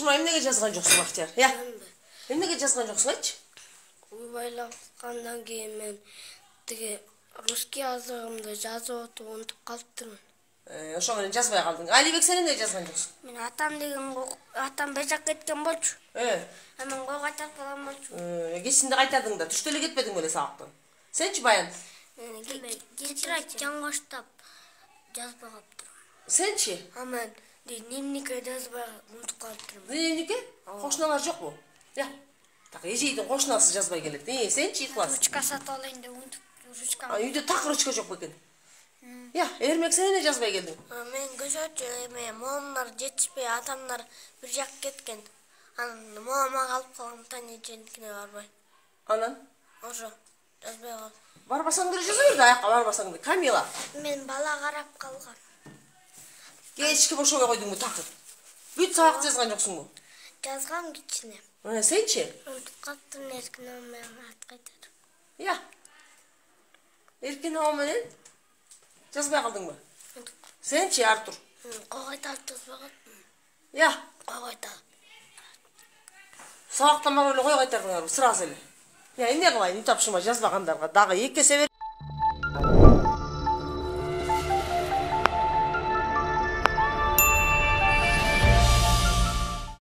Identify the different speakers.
Speaker 1: тапшырма эмнеге жазган жоксуң Бактияр? Я. Эмнеге жазган жоксуң айтчы?
Speaker 2: Уйлангандан кийин мен тиги русский азыгымды жазып отуп унутуп калыптырмын.
Speaker 1: Ошо менен жазбай калдың. Алибек сен эмнеге жазган жоксуң?
Speaker 2: Мен атам бежак кеткен болчу. Анан кой кайтарып калган болчу.
Speaker 1: Кечинде кайтадың да, түштө эле кетпедиң беле сабактан. Сенчи Баян?
Speaker 2: Тетрадь жаңгоштап жазбай калыптырмын.
Speaker 1: Сенчи?
Speaker 2: Мен дневникке жазбай унутуп калыптырмын.
Speaker 1: Дневникке? Кошуналар жокпу? Я. Так эжейдин кошунасы жазбай келет. Сенчи класс?
Speaker 2: Ручка сатып алайын деп унутуп ручка.
Speaker 1: Үйдө так ручка жок бекен. Я, Эрмек сен эмне жазбай келдиң?
Speaker 2: Мен көзөчү момундар жетишпей, атамдар бир жак кеткен. Анан мома калып калган танеченикине барбай.
Speaker 1: Анан?
Speaker 2: Ошо жазбай калдым.
Speaker 1: Барбасаң деле жаза бер да, аякка барбасаң деле. Камила.
Speaker 2: Мен бала карап калгам.
Speaker 1: Кечки бошобой койдуңбу такып? Бүт сабак жазган жоксуңбу?
Speaker 2: Жазгам кичине.
Speaker 1: Сенчи?
Speaker 2: Унутуп калыптырмын эркин менен ат кайтар.
Speaker 1: Я. Эркин менен жазбай калдыңбы? Сенчи Артур?
Speaker 2: Кой кайтарып жазбай калдым.
Speaker 1: Я.
Speaker 2: Кой кайтарып.
Speaker 1: Сабактан барып эле кой кайтардыңарбы? Сразу эле. Я, эмне кылайын, үй тапшырма жазбагандарга дагы 2 эсе